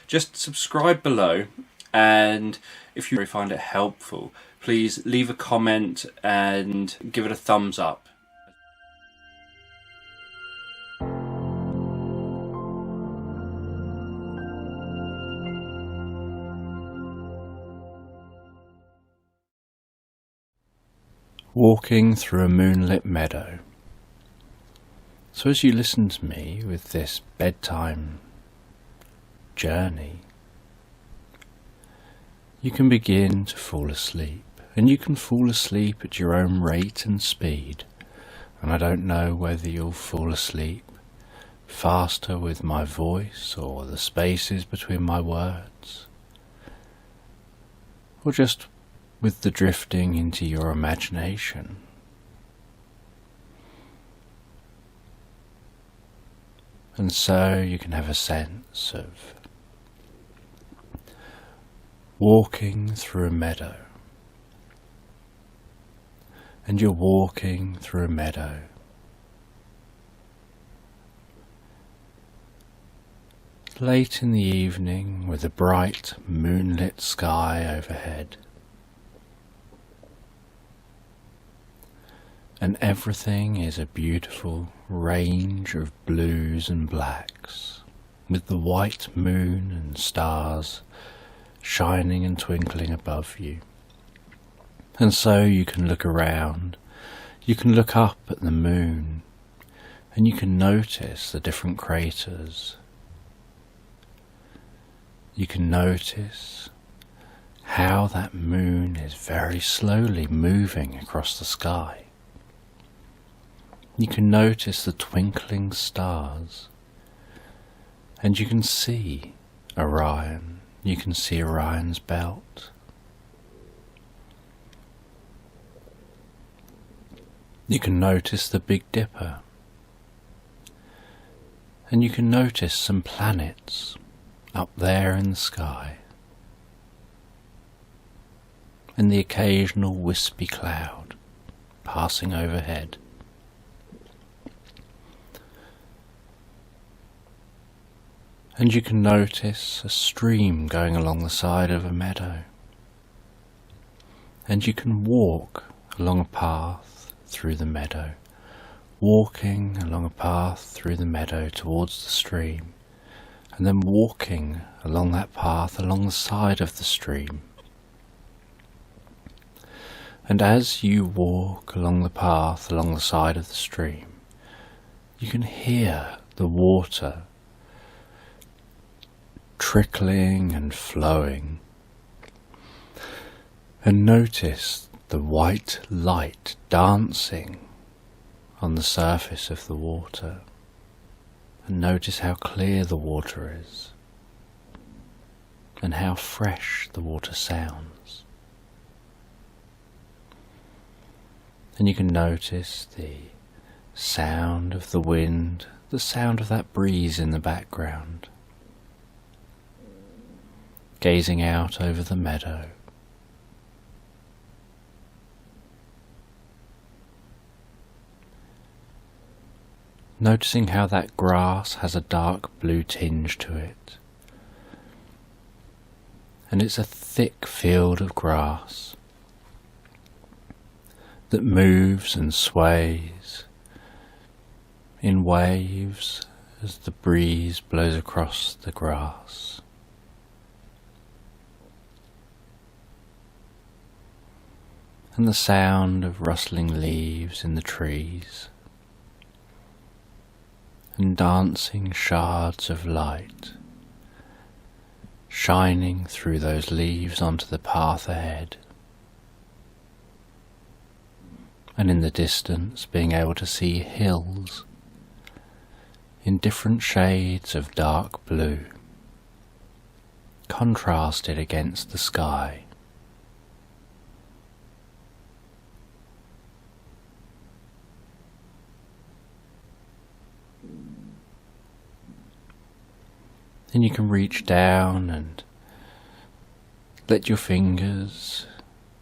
just subscribe below, and if you find it helpful, please leave a comment and give it a thumbs up. Walking through a moonlit meadow. So as you listen to me with this bedtime journey, you can begin to fall asleep, and you can fall asleep at your own rate and speed. And I don't know whether you'll fall asleep faster with my voice or the spaces between my words, or just with the drifting into your imagination. And so you can have a sense of walking through a meadow. And you're walking through a meadow. Late in the evening, with a bright moonlit sky overhead. And everything is a beautiful range of blues and blacks, with the white moon and stars shining and twinkling above you. And so you can look around, you can look up at the moon, and you can notice the different craters. You can notice how that moon is very slowly moving across the sky. You can notice the twinkling stars, and you can see Orion. You can see Orion's belt. You can notice the Big Dipper, and you can notice some planets up there in the sky, and the occasional wispy cloud passing overhead. And you can notice a stream going along the side of a meadow. And you can walk along a path through the meadow, walking along a path through the meadow towards the stream, and then walking along that path along the side of the stream. And as you walk along the path along the side of the stream, you can hear the water trickling and flowing, and notice the white light dancing on the surface of the water, and notice how clear the water is and how fresh the water sounds. And you can notice the sound of the wind, the sound of that breeze in the background, gazing out over the meadow. Noticing how that grass has a dark blue tinge to it, and it's a thick field of grass that moves and sways in waves as the breeze blows across the grass. And the sound of rustling leaves in the trees, and dancing shards of light shining through those leaves onto the path ahead, and in the distance being able to see hills in different shades of dark blue, contrasted against the sky. Then you can reach down and let your fingers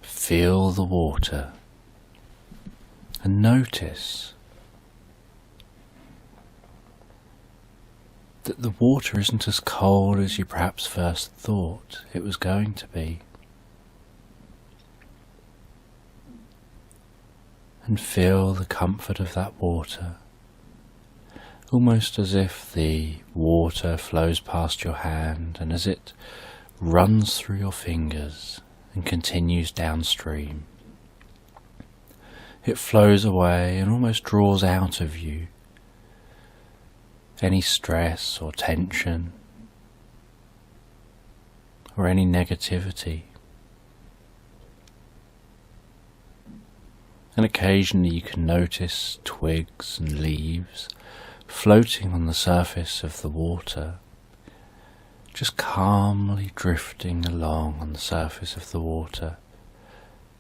feel the water and notice that the water isn't as cold as you perhaps first thought it was going to be. And feel the comfort of that water, almost as if the water flows past your hand and as it runs through your fingers and continues downstream. It flows away and almost draws out of you any stress or tension or any negativity. And occasionally you can notice twigs and leaves floating on the surface of the water, just calmly drifting along on the surface of the water,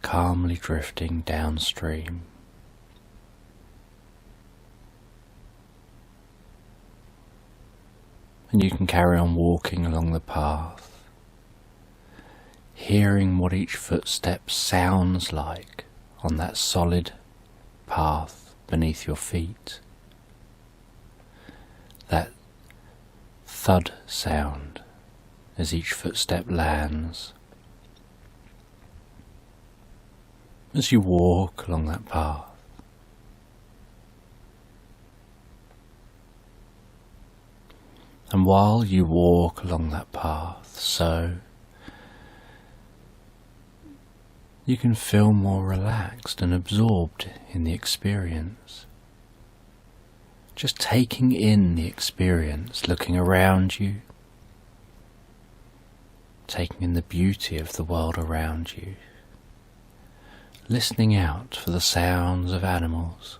calmly drifting downstream. And you can carry on walking along the path, hearing what each footstep sounds like on that solid path beneath your feet. That thud sound as each footstep lands. As you walk along that path. And while you walk along that path, so you can feel more relaxed and absorbed in the experience. Just taking in the experience, looking around you, taking in the beauty of the world around you, listening out for the sounds of animals,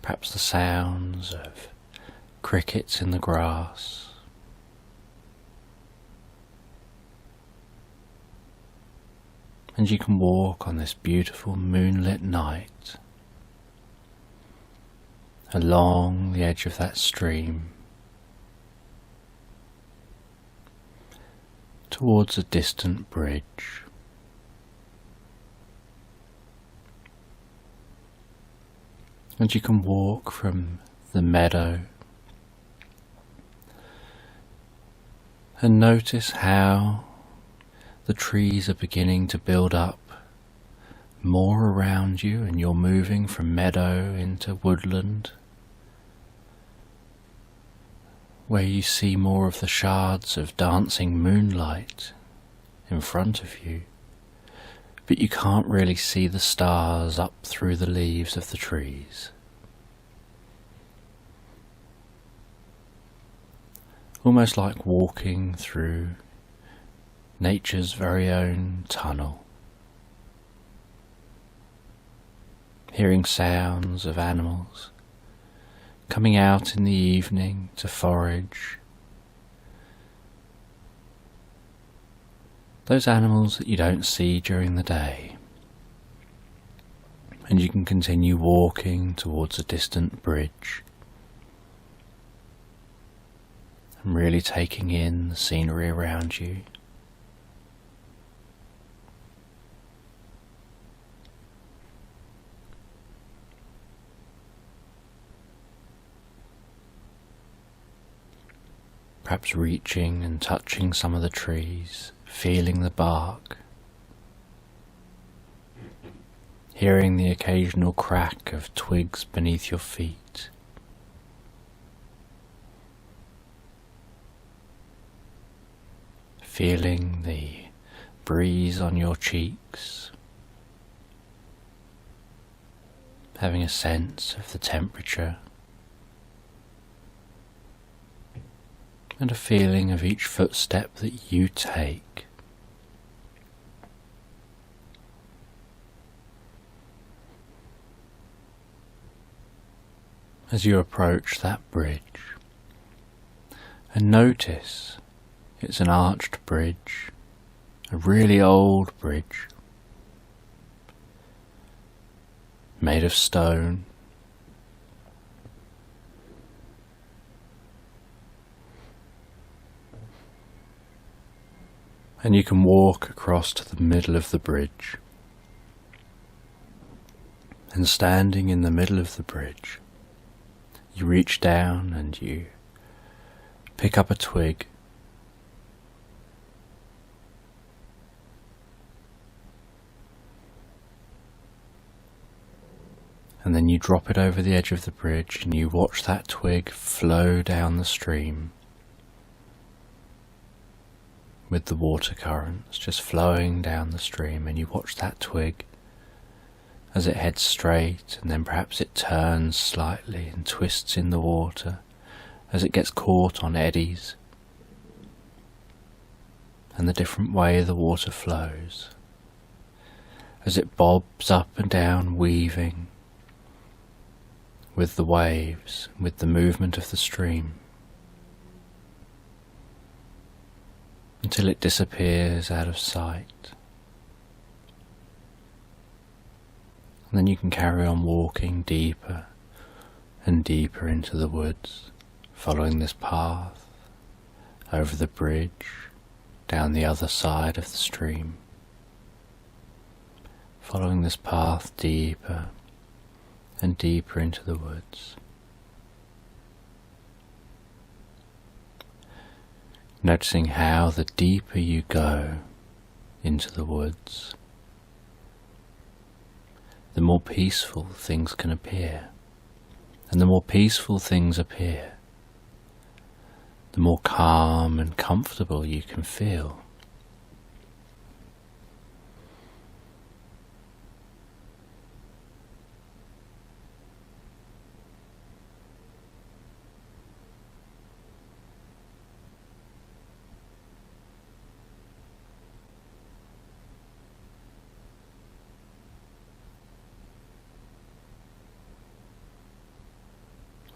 perhaps the sounds of crickets in the grass, and you can walk on this beautiful moonlit night along the edge of that stream towards a distant bridge. And you can walk from the meadow and notice how the trees are beginning to build up more around you, and you're moving from meadow into woodland, where you see more of the shards of dancing moonlight in front of you, but you can't really see the stars up through the leaves of the trees. Almost like walking through nature's very own tunnel, hearing sounds of animals coming out in the evening to forage. Those animals that you don't see during the day. And you can continue walking towards a distant bridge and really taking in the scenery around you. Perhaps reaching and touching some of the trees, feeling the bark, hearing the occasional crack of twigs beneath your feet. Feeling the breeze on your cheeks, having a sense of the temperature, and a feeling of each footstep that you take. As you approach that bridge, and notice it's an arched bridge, a really old bridge, made of stone. And you can walk across to the middle of the bridge. And standing in the middle of the bridge, You reach down and you pick up a twig, and then you drop it over the edge of the bridge and you watch that twig flow down the stream with the water currents just flowing down the stream, and you watch that twig as it heads straight, and then perhaps it turns slightly and twists in the water as it gets caught on eddies and the different way the water flows, as it bobs up and down, weaving with the waves, with the movement of the stream, until it disappears out of sight. And then you can carry on walking deeper and deeper into the woods, following this path over the bridge, down the other side of the stream, following this path deeper and deeper into the woods. Noticing how the deeper you go into the woods, the more peaceful things can appear. And the more peaceful things appear, the more calm and comfortable you can feel.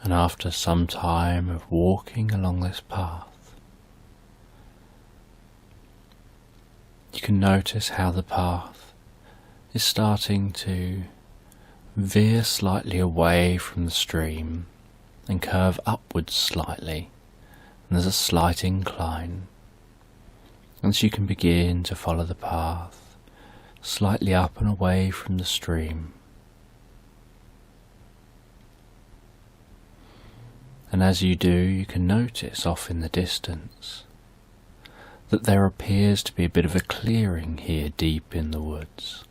And after some time of walking along this path, you can notice how the path is starting to veer slightly away from the stream and curve upwards slightly, and there's a slight incline. And so you can begin to follow the path slightly up and away from the stream. And as you do, you can notice off in the distance that there appears to be a bit of a clearing here deep in the woods.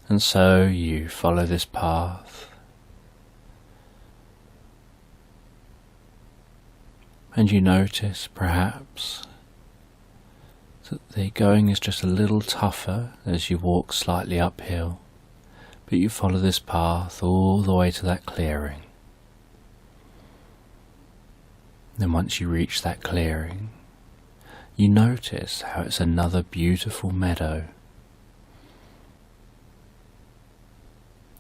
And so you follow this path, and you notice perhaps that the going is just a little tougher as you walk slightly uphill. But you follow this path all the way to that clearing. Then once you reach that clearing, you notice how it's another beautiful meadow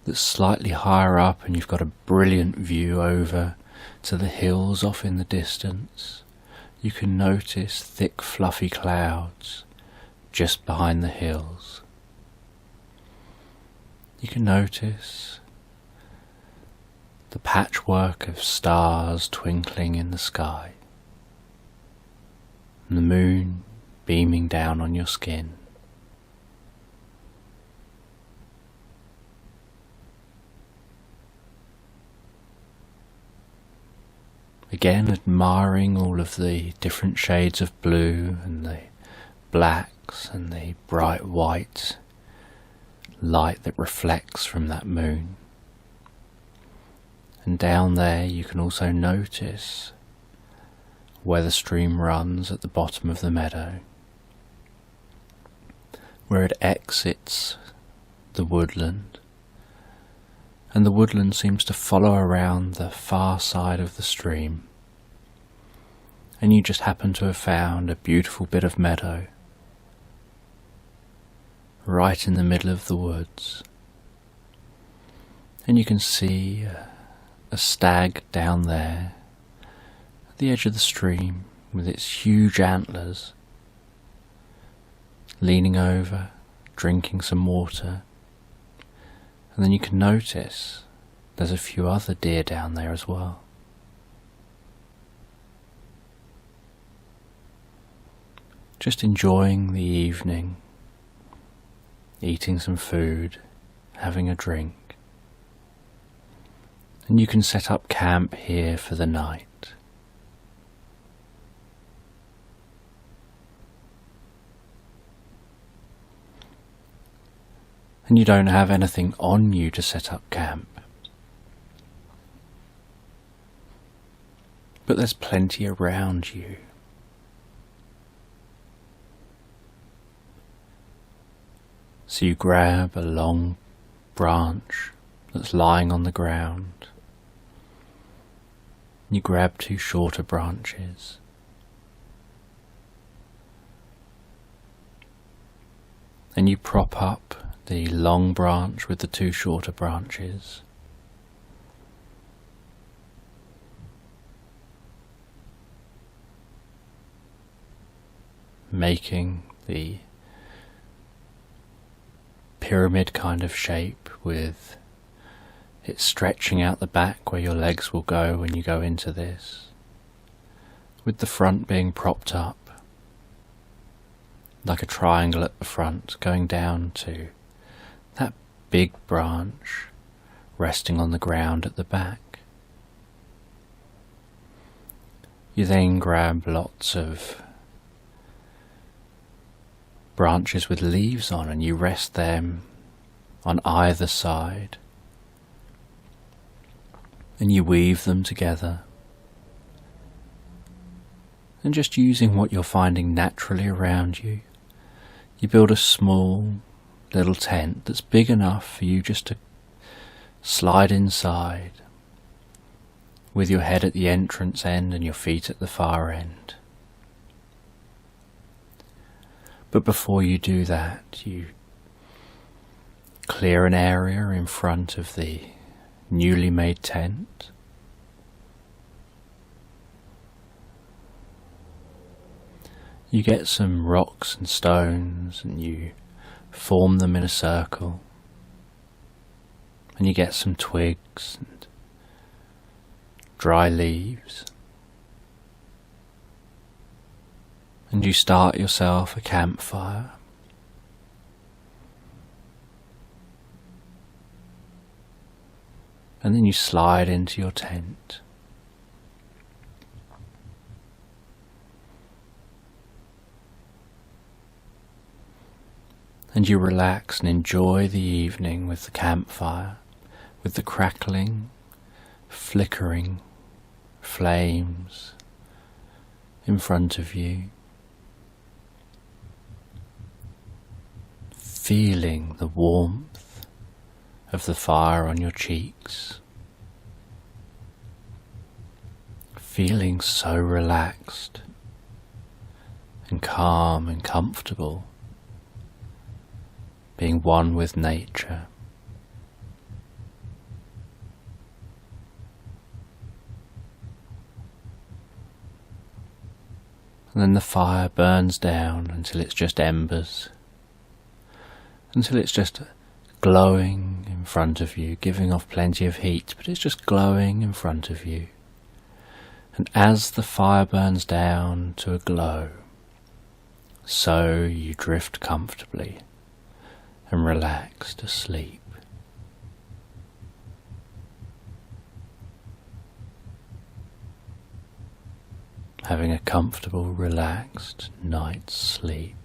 that's slightly higher up, and you've got a brilliant view over to the hills off in the distance. You can notice thick fluffy clouds just behind the hills. You can notice the patchwork of stars twinkling in the sky, and the moon beaming down on your skin. Again, admiring all of the different shades of blue and the blacks and the bright white light that reflects from that moon. And down there you can also notice where the stream runs at the bottom of the meadow, where it exits the woodland, and the woodland seems to follow around the far side of the stream, and you just happen to have found a beautiful bit of meadow right in the middle of the woods. And you can see a stag down there at the edge of the stream with its huge antlers, leaning over, drinking some water. And then you can notice there's a few other deer down there as well. Just enjoying the evening, eating some food having a drink. And you can set up camp here for the night. And you don't have anything on you to set up camp. But there's plenty around you. So you grab a long branch that's lying on the ground. You grab two shorter branches. And you prop up the long branch with the two shorter branches. Making the pyramid kind of shape with it stretching out the back where your legs will go when you go into this, with the front being propped up like a triangle at the front, going down to that big branch resting on the ground at the back. You then grab lots of branches with leaves on and you rest them on either side and you weave them together, and just using what you're finding naturally around you, you build a small little tent that's big enough for you just to slide inside with your head at the entrance end and your feet at the far end. But before you do that, you clear an area in front of the newly made tent. You get some rocks and stones and you form them in a circle. And you get some twigs and dry leaves. And you start yourself a campfire. And then you slide into your tent. And you relax and enjoy the evening with the campfire, with the crackling, flickering flames in front of you. Feeling the warmth of the fire on your cheeks. Feeling so relaxed and calm and comfortable, being one with nature. And then the fire burns down until it's just embers, until it's just glowing in front of you, giving off plenty of heat, but it's just glowing in front of you. And as the fire burns down to a glow, so you drift comfortably and relax to sleep. Having a comfortable, relaxed night's sleep.